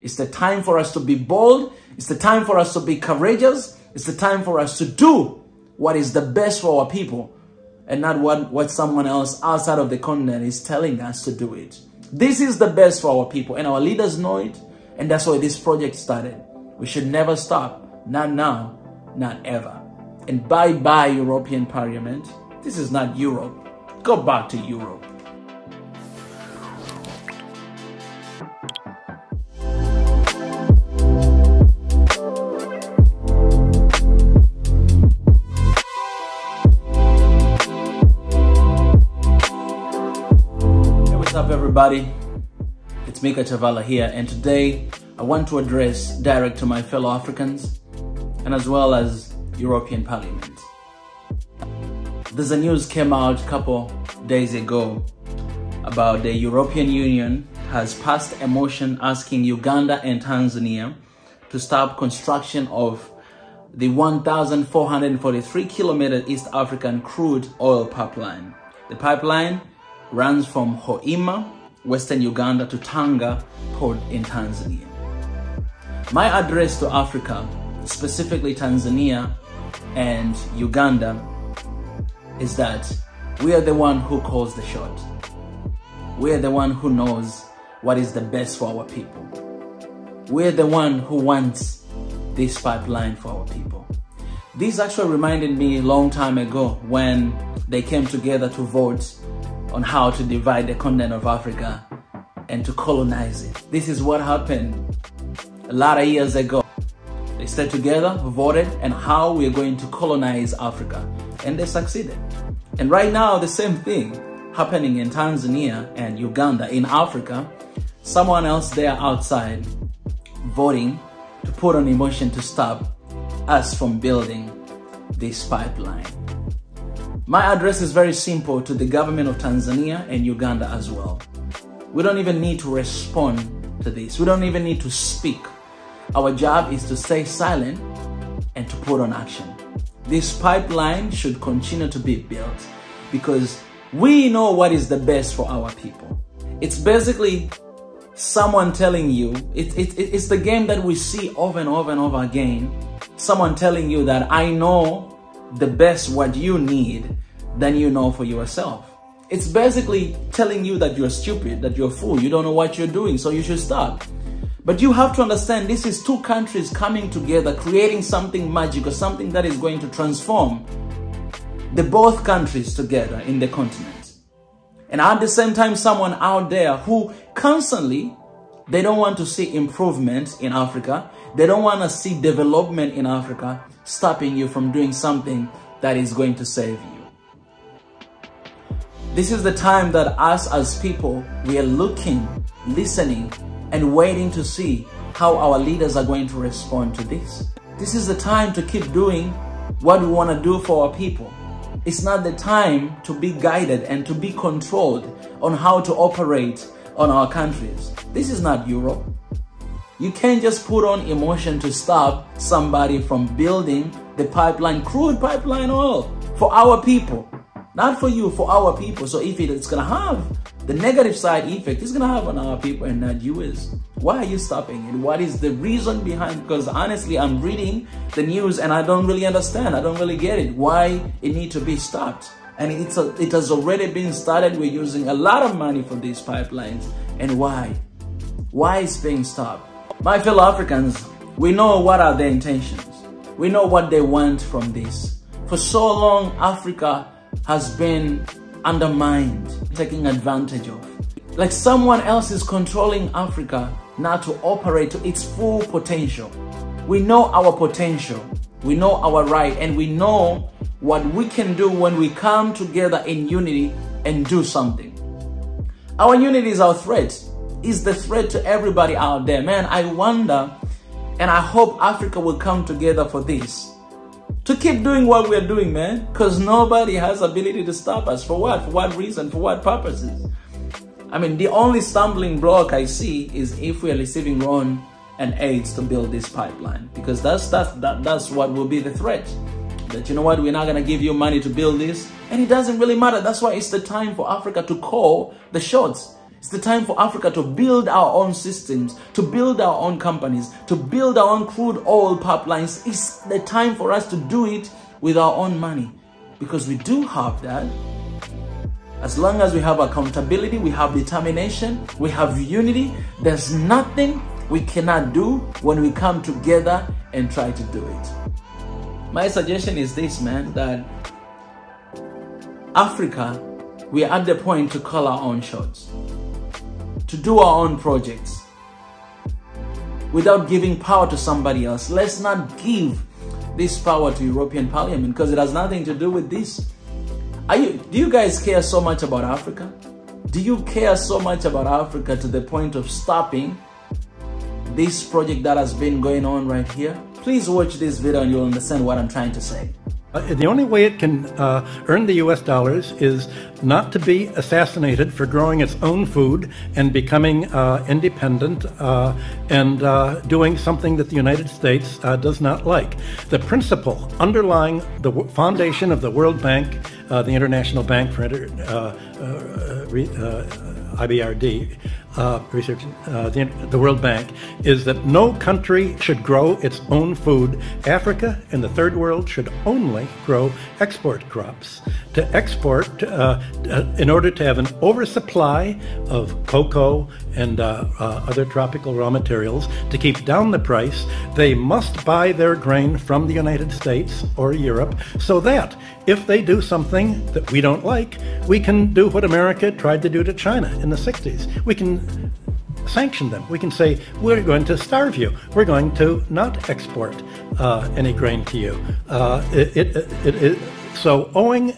It's the time for us to be bold. It's the time for us to be courageous. It's the time for us to do what is the best for our people and not what someone else outside of the continent is telling us to do it. This is the best for our people, and our leaders know it, and that's why this project started. We should never stop. Not now, not ever. And bye-bye, European Parliament. This is not Europe. Go back to Europe. Everybody, it's Mika Chavala here, and today I want to address direct to my fellow Africans and as well as European Parliament. There's a news came out a couple days ago about the European Union has passed a motion asking Uganda and Tanzania to stop construction of the 1,443 kilometer East African crude oil pipeline. The pipeline runs from Hoima, Western Uganda, to Tanga Port in Tanzania. My address to Africa, specifically Tanzania and Uganda, is that we are the one who calls the shot. We are the one who knows what is the best for our people. We are the one who wants this pipeline for our people. This actually reminded me a long time ago when they came together to vote on how to divide the continent of Africa and to colonize it. This is what happened a lot of years ago. They stayed together, voted, and how we're going to colonize Africa. And they succeeded. And right now, the same thing happening in Tanzania and Uganda in Africa. Someone else there outside voting to put on emotion to stop us from building this pipeline. My address is very simple to the government of Tanzania and Uganda as well. We don't even need to respond to this. We don't even need to speak. Our job is to stay silent and to put on action. This pipeline should continue to be built because we know what is the best for our people. It's basically someone telling you, it's the game that we see over and over and over again. Someone telling you that I know the best what you need than you know for yourself. It's basically telling you that you're stupid, that you're a fool, you don't know what you're doing, so you should stop. But you have to understand this is two countries coming together, creating something magical, something that is going to transform the both countries together in the continent. And at the same time, someone out there who constantly, they don't want to see improvement in Africa. They don't want to see development in Africa, stopping you from doing something that is going to save you. This is the time that us as people, we are looking, listening, and waiting to see how our leaders are going to respond to this. This is the time to keep doing what we want to do for our people. It's not the time to be guided and to be controlled on how to operate on our countries. This is not Europe. You can't just put on emotion to stop somebody from building the pipeline, crude pipeline oil for our people. Not for you, for our people. So if it's going to have the negative side effect, it's going to have on our people and not yours. Why are you stopping it? What is the reason behind? Because honestly, I'm reading the news and I don't really understand. I don't really get it. Why it need to be stopped? And it has already been started. We're using a lot of money for these pipelines. And why? Why is being stopped? My fellow Africans, we know what are their intentions. We know what they want from this. For so long, Africa has been undermined, taken advantage of. Like someone else is controlling Africa now to operate to its full potential. We know our potential, we know our right, and we know what we can do when we come together in unity and do something. Our unity is our threat, is the threat to everybody out there. Man, I wonder and I hope Africa will come together for this. To keep doing what we're doing, man, because nobody has ability to stop us. For what? For what reason? For what purposes? I mean, the only stumbling block I see is if we are receiving loan and aids to build this pipeline, because that's what will be the threat. That, you know what, we're not going to give you money to build this, and it doesn't really matter. That's why it's the time for Africa to call the shots. It's the time for Africa to build our own systems, to build our own companies, to build our own crude oil pipelines. It's the time for us to do it with our own money, because we do have that. As long as we have accountability, we have determination, we have unity, there's nothing we cannot do when we come together and try to do it. My suggestion is this, man, that Africa, we are at the point to call our own shots, to do our own projects without giving power to somebody else. Let's not give this power to European Parliament, because it has nothing to do with this. Do you guys care so much about Africa? Do you care so much about Africa to the point of stopping this project that has been going on right here? Please watch this video and you'll understand what I'm trying to say. The only way it can earn the US dollars is not to be assassinated for growing its own food and becoming independent and doing something that the United States does not like. The principle underlying the foundation of the World Bank, the International Bank for IBRD, research, the World Bank, is that no country should grow its own food. Africa and the third world should only grow export crops. To export, in order to have an oversupply of cocoa and other tropical raw materials, to keep down the price, they must buy their grain from the United States or Europe, so that if they do something that we don't like, we can do what America tried to do to China in the 60s. We can sanction them. We can say, we're going to starve you. We're going to not export any grain to you. So owing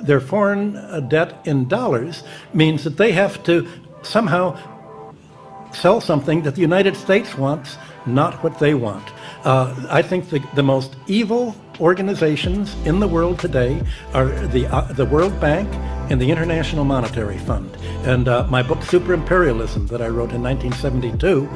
their foreign debt in dollars means that they have to somehow sell something that the United States wants, not what they want. I think the most evil organizations in the world today are the World Bank and the International Monetary Fund. And my book, Super Imperialism, that I wrote in 1972,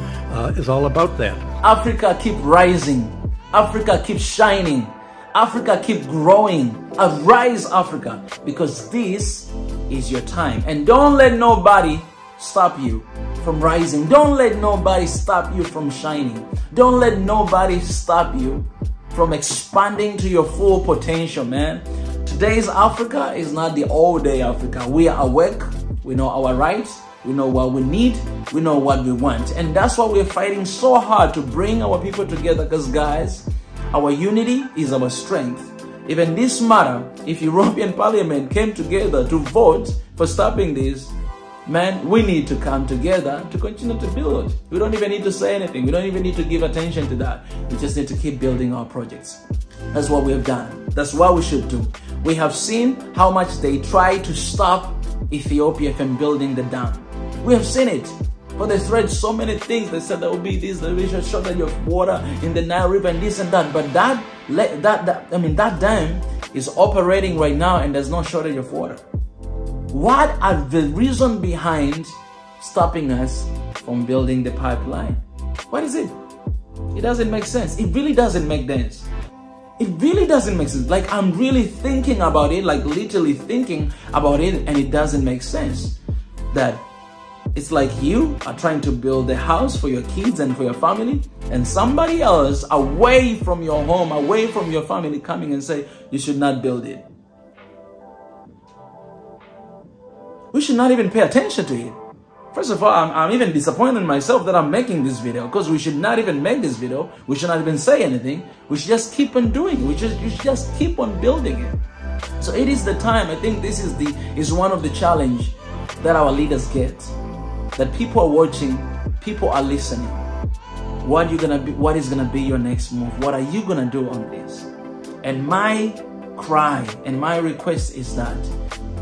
is all about that. Africa keep rising. Africa keep shining. Africa keep growing. Arise, Africa, because this is your time. And don't let nobody stop you from rising. Don't let nobody stop you from shining. Don't let nobody stop you from expanding to your full potential, man. Today's Africa is not the old day Africa. We are awake. We know our rights. We know what we need. We know what we want. And that's why we're fighting so hard to bring our people together, because, guys, our unity is our strength. Even this matter, if European Parliament came together to vote for stopping this, man, we need to come together to continue to build. We don't even need to say anything. We don't even need to give attention to that. We just need to keep building our projects. That's what we have done. That's what we should do. We have seen how much they try to stop Ethiopia from building the dam. We have seen it. But they thread so many things. They said there will be this, there will be a shortage of water in the Nile River and this and that. But that dam is operating right now and there's no shortage of water. What are the reasons behind stopping us from building the pipeline? What is it? It doesn't make sense. It really doesn't make sense. It really doesn't make sense. Like, I'm really thinking about it, like literally thinking about it, and it doesn't make sense. That it's like you are trying to build a house for your kids and for your family, and somebody else away from your home, away from your family, coming and say, you should not build it. We should not even pay attention to it. First of all, I'm even disappointed in myself that I'm making this video, because we should not even make this video. We should not even say anything. We should just keep on doing it. You should just keep on building it. So it is the time. I think this is one of the challenge that our leaders get. That people are watching, people are listening. What is gonna be your next move? What are you gonna do on this? And my cry and my request is that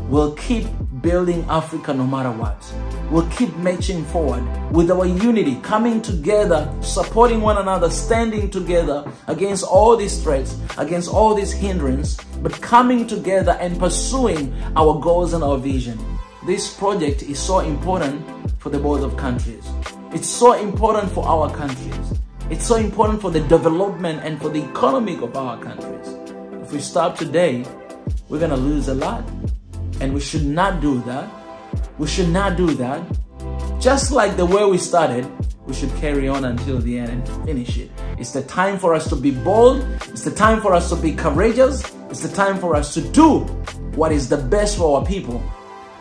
we'll keep building Africa no matter what. We'll keep marching forward with our unity, coming together, supporting one another, standing together against all these threats, against all these hindrances, but coming together and pursuing our goals and our vision. This project is so important for the both of countries. It's so important for our countries. It's so important for the development and for the economy of our countries. If we stop today, we're gonna lose a lot. And we should not do that. We should not do that. Just like the way we started, we should carry on until the end and finish it. It's the time for us to be bold. It's the time for us to be courageous. It's the time for us to do what is the best for our people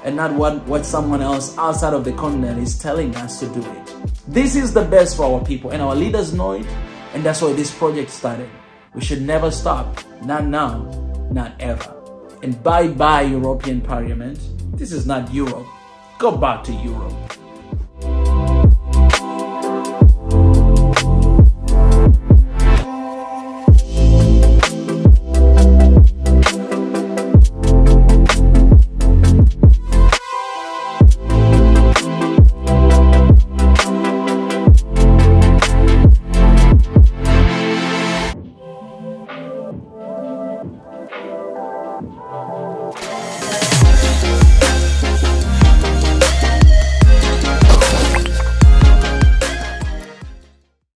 and not what someone else outside of the continent is telling us to do it. This is the best for our people, and our leaders know it, and that's why this project started. We should never stop. Not now, not ever. And bye-bye, European Parliament. This is not Europe. Go back to Europe.